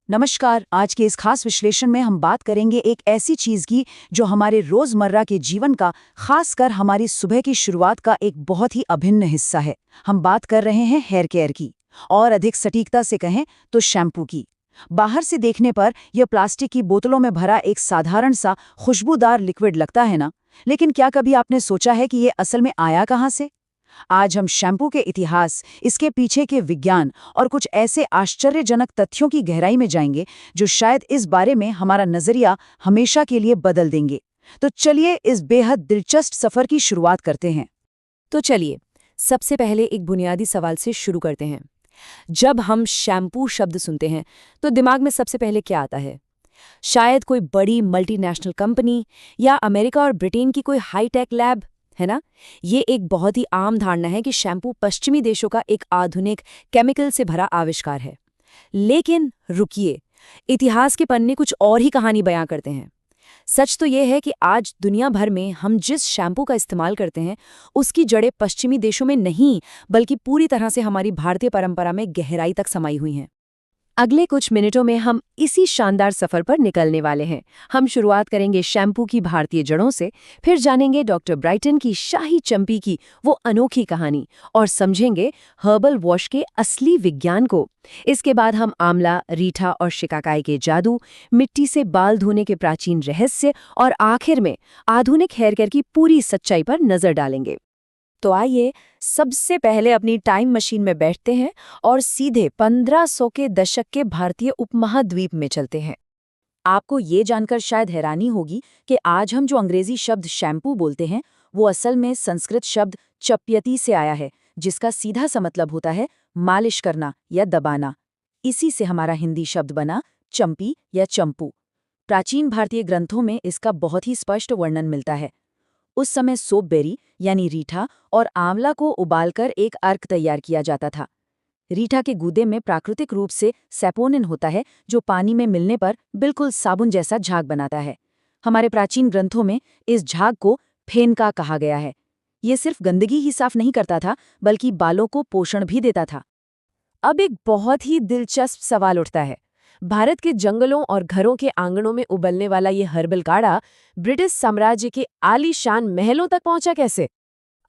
नमस्कार। आज के इस खास विश्लेषण में हम बात करेंगे एक ऐसी चीज की जो हमारे रोजमर्रा के जीवन का, खासकर हमारी सुबह की शुरुआत का एक बहुत ही अभिन्न हिस्सा है। हम बात कर रहे हैं हेयर केयर की, और अधिक सटीकता से कहें तो शैम्पू की। बाहर से देखने पर यह प्लास्टिक की बोतलों में भरा एक साधारण सा खुशबूदार लिक्विड लगता है ना, लेकिन क्या कभी आपने सोचा है कि ये असल में आया कहाँ से? आज हम शैम्पू के इतिहास, इसके पीछे के विज्ञान और कुछ ऐसे आश्चर्यजनक तथ्यों की गहराई में जाएंगे जो शायद इस बारे में हमारा नजरिया हमेशा के लिए बदल देंगे। तो चलिए इस बेहद दिलचस्प सफर की शुरुआत करते हैं। तो चलिए, सबसे पहले एक बुनियादी सवाल से शुरू करते हैं। जब हम शैम्पू शब्द सुनते हैं तो दिमाग में सबसे पहले क्या आता है? शायद कोई बड़ी मल्टीनेशनल कंपनी या अमेरिका और ब्रिटेन की कोई हाईटेक लैब, है ना? ये एक बहुत ही आम धारणा है कि शैम्पू पश्चिमी देशों का एक आधुनिक केमिकल से भरा आविष्कार है। लेकिन रुकिए, इतिहास के पन्ने कुछ और ही कहानी बयां करते हैं। सच तो यह है कि आज दुनिया भर में हम जिस शैम्पू का इस्तेमाल करते हैं उसकी जड़ें पश्चिमी देशों में नहीं, बल्कि पूरी तरह से हमारी भारतीय परंपरा में गहराई तक समाई हुई हैं। अगले कुछ मिनटों में हम इसी शानदार सफर पर निकलने वाले हैं। हम शुरुआत करेंगे शैम्पू की भारतीय जड़ों से, फिर जानेंगे डॉक्टर ब्राइटन की शाही चंपी की वो अनोखी कहानी और समझेंगे हर्बल वॉश के असली विज्ञान को। इसके बाद हम आंवला, रीठा और शिकाकाई के जादू, मिट्टी से बाल धोने के प्राचीन रहस्य और आखिर में आधुनिक हेयर केयर की पूरी सच्चाई पर नजर डालेंगे। तो आइए सबसे पहले अपनी टाइम मशीन में बैठते हैं और सीधे 1500 के दशक के भारतीय उपमहाद्वीप में चलते हैं। आपको ये जानकर शायद हैरानी होगी कि आज हम जो अंग्रेजी शब्द शैम्पू बोलते हैं वो असल में संस्कृत शब्द चप्यति से आया है, जिसका सीधा सा मतलब होता है मालिश करना या दबाना। इसी से हमारा हिंदी शब्द बना चंपी या चंपू। प्राचीन भारतीय ग्रंथों में इसका बहुत ही स्पष्ट वर्णन मिलता है। उस समय सोपबेरी यानी रीठा और आंवला को उबालकर एक अर्क तैयार किया जाता था। रीठा के गूदे में प्राकृतिक रूप से सैपोनिन होता है जो पानी में मिलने पर बिल्कुल साबुन जैसा झाग बनाता है। हमारे प्राचीन ग्रंथों में इस झाग को फेनका कहा गया है। ये सिर्फ गंदगी ही साफ नहीं करता था, बल्कि बालों को पोषण भी देता था। अब एक बहुत ही दिलचस्प सवाल उठता है। भारत के जंगलों और घरों के आंगनों में उबलने वाला ये हर्बल काढ़ा ब्रिटिश साम्राज्य के आलीशान महलों तक पहुंचा कैसे?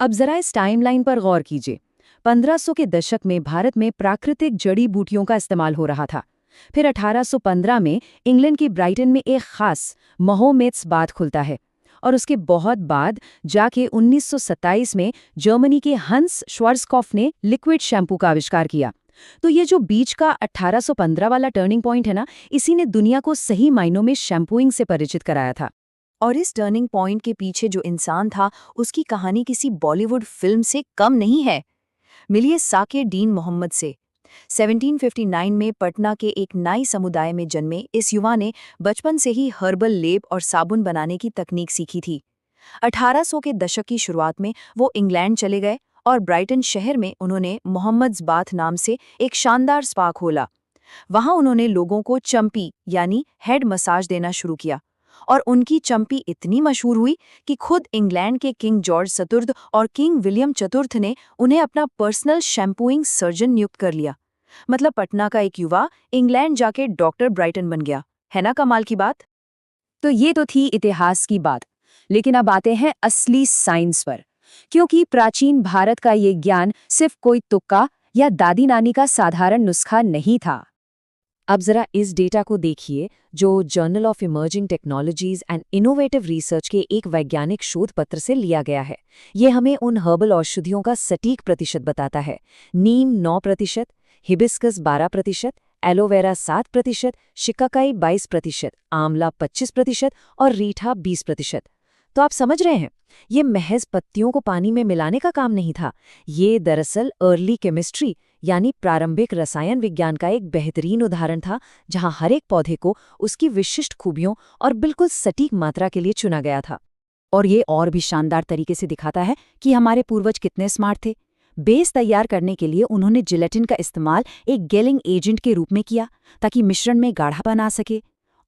अब जरा इस टाइमलाइन पर गौर कीजिए। 1500 के दशक में भारत में प्राकृतिक जड़ी बूटियों का इस्तेमाल हो रहा था। फिर 1815 में इंग्लैंड की ब्राइटन में एक खास महोमेत्स बाथ खुलता है, और उसके बहुत बाद जाके 1927 में जर्मनी के हंस श्वार्ज़कॉफ ने लिक्विड शैम्पू का आविष्कार किया। तो ये जो बीच का 1815 वाला टर्निंग पॉइंट है ना, इसी ने दुनिया को सही मायनों में शैम्पूइंग से परिचित कराया था। और इस टर्निंग पॉइंट के पीछे जो इंसान था उसकी कहानी किसी बॉलीवुड फिल्म से कम नहीं है। मिलिए साकिर डीन मोहम्मद से। 1759 में पटना के एक नाई समुदाय में जन्मे इस युवा ने बचपन से ही हर्बल लेप और साबुन बनाने की तकनीक सीखी थी। 1800 के दशक की शुरुआत में वो इंग्लैंड चले गए और ब्राइटन शहर में उन्होंने मोहम्मद्स बाथ नाम से एक शानदार स्पा खोला। वहां उन्होंने लोगों को चंपी यानी हेड मसाज देना शुरू किया, और उनकी चंपी इतनी मशहूर हुई कि खुद इंग्लैंड के किंग जॉर्ज चतुर्थ और किंग विलियम चतुर्थ ने उन्हें अपना पर्सनल शैम्पूइंग सर्जन नियुक्त कर लिया। मतलब पटना का एक युवा इंग्लैंड जाके डॉक्टर ब्राइटन बन गया। है ना कमाल की बात? तो ये तो थी इतिहास की बात, लेकिन अब आते हैं असली साइंस पर। क्योंकि प्राचीन भारत का ये ज्ञान सिर्फ कोई तुक्का या दादी नानी का साधारण नुस्खा नहीं था। अब जरा इस डेटा को देखिए जो journal of emerging technologies and innovative research के एक वैज्ञानिक शोध पत्र से लिया गया है। ये हमें उन हर्बल औषधियों का सटीक प्रतिशत बताता है। नीम 9%, हिबिस्कस 12%, एलोवेरा 7%, शिकाकाई 22%, आंवला 25% और रीठा 20%। तो आप समझ रहे हैं, ये महज पत्तियों को पानी में मिलाने का काम नहीं था। ये दरअसल अर्ली केमिस्ट्री यानी प्रारंभिक रसायन विज्ञान का एक बेहतरीन उदाहरण था, जहां हर एक पौधे को उसकी विशिष्ट खूबियों और बिल्कुल सटीक मात्रा के लिए चुना गया था। और ये और भी शानदार तरीके से दिखाता है कि हमारे पूर्वज कितने स्मार्ट थे। बेस तैयार करने के लिए उन्होंने जिलेटिन का इस्तेमाल एक गेलिंग एजेंट के रूप में किया ताकि मिश्रण में गाढ़ापन आ सके।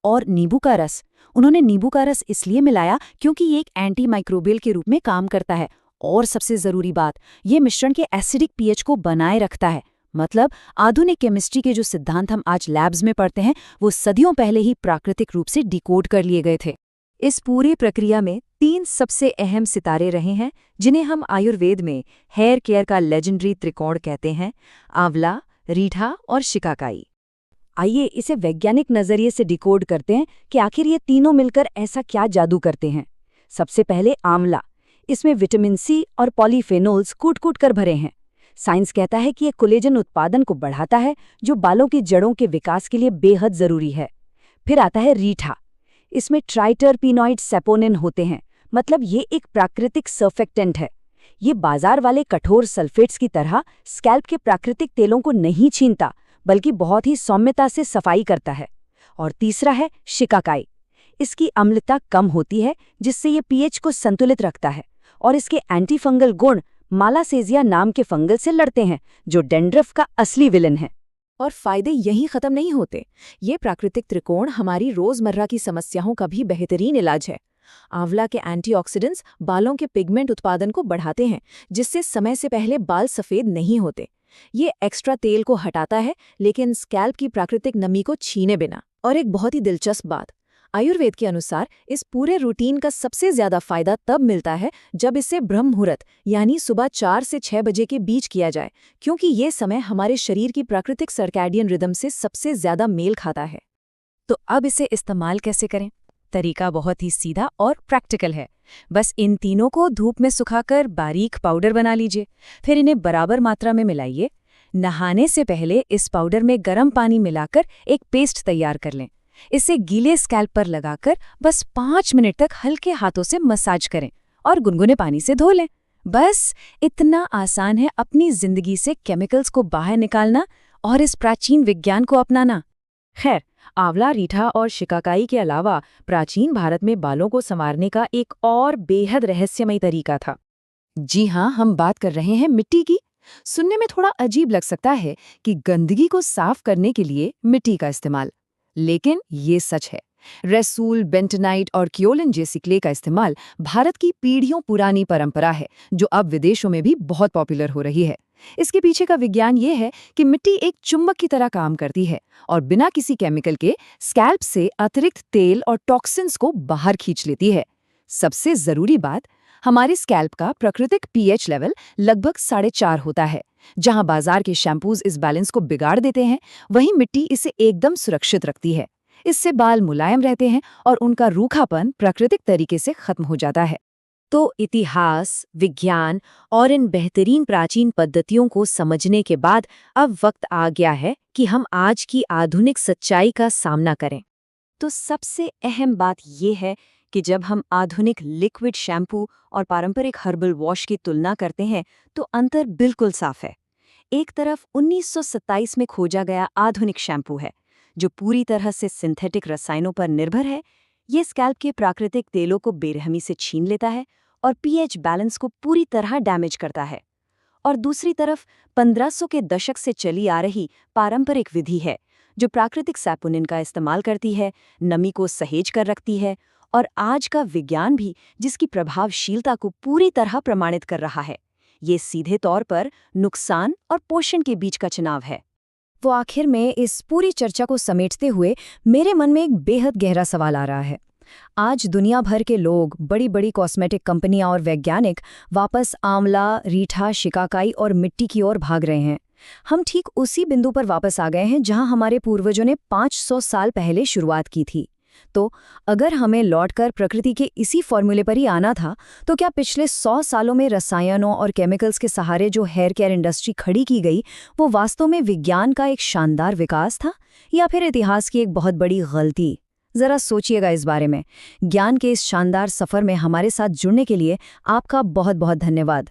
और नींबू का रस, उन्होंने नींबू का रस इसलिए मिलाया क्योंकि ये एक एंटी माइक्रोबियल के रूप में काम करता है। और सबसे जरूरी बात, ये मिश्रण के एसिडिक पीएच को बनाए रखता है। मतलब आधुनिक केमिस्ट्री के जो सिद्धांत हम आज लैब्स में पढ़ते हैं वो सदियों पहले ही प्राकृतिक रूप से डिकोड कर लिए गए थे। इस पूरी प्रक्रिया में 3 सबसे अहम सितारे रहे हैं जिन्हें हम आयुर्वेद में हेयर केयर का लेजेंडरी त्रिकोण कहते हैं, आंवला, रीठा और शिकाकाई। आइए इसे वैज्ञानिक नजरिए से डिकोड करते हैं कि आखिर ये तीनों मिलकर ऐसा क्या जादू करते हैं। सबसे पहले आंवला। इसमें विटामिन सी और पॉलीफेनोल्स कूट-कूट कर भरे हैं। साइंस कहता है कि ये कोलेजन उत्पादन को बढ़ाता है जो बालों की जड़ों के विकास के लिए बेहद जरूरी है। फिर आता है रीठा। इसमें ट्राइटरपीनॉइड सैपोनिन होते हैं, मतलब ये एक प्राकृतिक सर्फेक्टेंट है। ये बाजार वाले कठोर सल्फेट्स की तरह स्कैल्प के प्राकृतिक तेलों को नहीं छीनता, बल्कि बहुत ही सौम्यता से सफाई करता है। और तीसरा है शिकाकाई। इसकी अम्लता कम होती है जिससे ये पीएच को संतुलित रखता है, और इसके एंटीफंगल गुण मालासेजिया नाम के फंगल से लड़ते हैं जो डेंड्रफ का असली विलन है। और फायदे यहीं खत्म नहीं होते। ये प्राकृतिक त्रिकोण हमारी रोजमर्रा की समस्याओं का भी बेहतरीन इलाज है। आंवला के एंटीऑक्सीडेंट्स बालों के पिगमेंट उत्पादन को बढ़ाते हैं, जिससे समय से पहले बाल सफेद नहीं होते। ये एक्स्ट्रा तेल को हटाता है, लेकिन स्कैल्प की प्राकृतिक नमी को छीने बिना। और एक बहुत ही दिलचस्प बात, आयुर्वेद के अनुसार इस पूरे रूटीन का सबसे ज्यादा फायदा तब मिलता है जब इसे ब्रह्म मुहूर्त यानी सुबह 4 से 6 बजे के बीच किया जाए, क्योंकि ये समय हमारे शरीर की प्राकृतिक सर्कैडियन रिदम से सबसे ज्यादा मेल खाता है। तो अब इसे इस्तेमाल कैसे करें? तरीका बहुत ही सीधा और प्रैक्टिकल है। बस इन तीनों को धूप में सुखाकर बारीक पाउडर बना लीजिए। फिर इन्हें बराबर मात्रा में मिलाइए। नहाने से पहले इस पाउडर में गर्म पानी मिलाकर एक पेस्ट तैयार कर लें। इसे गीले स्कैल्प पर लगाकर बस 5 मिनट तक हल्के हाथों से मसाज करें और गुनगुने पानी से धो लें। बस इतना आसान है अपनी जिंदगी से केमिकल्स को बाहर निकालना और इस प्राचीन विज्ञान को अपनाना। खैर, आंवला, रीठा और शिकाकाई के अलावा प्राचीन भारत में बालों को संवारने का एक और बेहद रहस्यमय तरीका था। जी हाँ, हम बात कर रहे हैं मिट्टी की। सुनने में थोड़ा अजीब लग सकता है कि गंदगी को साफ करने के लिए मिट्टी का इस्तेमाल, लेकिन ये सच है। रेसूल, बेंटोनाइट और क्योलिन जैसी क्ले का इस्तेमाल भारत की पीढ़ियों पुरानी परंपरा है, जो अब विदेशों में भी बहुत पॉपुलर हो रही है। इसके पीछे का विज्ञान ये है कि मिट्टी एक चुंबक की तरह काम करती है और बिना किसी केमिकल के स्कैल्प से अतिरिक्त तेल और टॉक्सिन्स को बाहर खींच लेती है। सबसे जरूरी बात, हमारे स्कैल्प का प्राकृतिक पीएच लेवल लगभग 4.5 होता है। जहां बाजार के शैम्पूज इस बैलेंस को बिगाड़ देते हैं, वहीं मिट्टी इसे एकदम सुरक्षित रखती है। इससे बाल मुलायम रहते हैं और उनका रूखापन प्राकृतिक तरीके से खत्म हो जाता है। तो इतिहास, विज्ञान और इन बेहतरीन प्राचीन पद्धतियों को समझने के बाद अब वक्त आ गया है कि हम आज की आधुनिक सच्चाई का सामना करें। तो सबसे अहम बात ये है कि जब हम आधुनिक लिक्विड शैम्पू और पारंपरिक हर्बल वॉश की तुलना करते हैं तो अंतर बिल्कुल साफ है। एक तरफ 1927 में खोजा गया आधुनिक शैम्पू है, जो पूरी तरह से सिंथेटिक रसायनों पर निर्भर है। ये स्कैल्प के प्राकृतिक तेलों को बेरहमी से छीन लेता है और पीएच बैलेंस को पूरी तरह डैमेज करता है। और दूसरी तरफ 1500 के दशक से चली आ रही पारंपरिक विधि है, जो प्राकृतिक सैपोनिन का इस्तेमाल करती है, नमी को सहेज कर रखती है, और आज का विज्ञान भी जिसकी प्रभावशीलता को पूरी तरह प्रमाणित कर रहा है। ये सीधे तौर पर नुकसान और पोषण के बीच का चुनाव है। तो आखिर में इस पूरी चर्चा को समेटते हुए मेरे मन में एक बेहद गहरा सवाल आ रहा है। आज दुनिया भर के लोग, बड़ी बड़ी कॉस्मेटिक कंपनियां और वैज्ञानिक वापस आंवला, रीठा, शिकाकाई और मिट्टी की ओर भाग रहे हैं। हम ठीक उसी बिंदु पर वापस आ गए हैं जहां हमारे पूर्वजों ने 500 साल पहले शुरुआत की थी। तो अगर हमें लौटकर प्रकृति के इसी फॉर्मूले पर ही आना था, तो क्या पिछले 100 सालों में रसायनों और केमिकल्स के सहारे जो हेयर केयर इंडस्ट्री खड़ी की गई, वो वास्तव में विज्ञान का एक शानदार विकास था या फिर इतिहास की एक बहुत बड़ी गलती? जरा सोचिएगा इस बारे में। ज्ञान के इस शानदार सफर में हमारे साथ जुड़ने के लिए आपका बहुत बहुत धन्यवाद।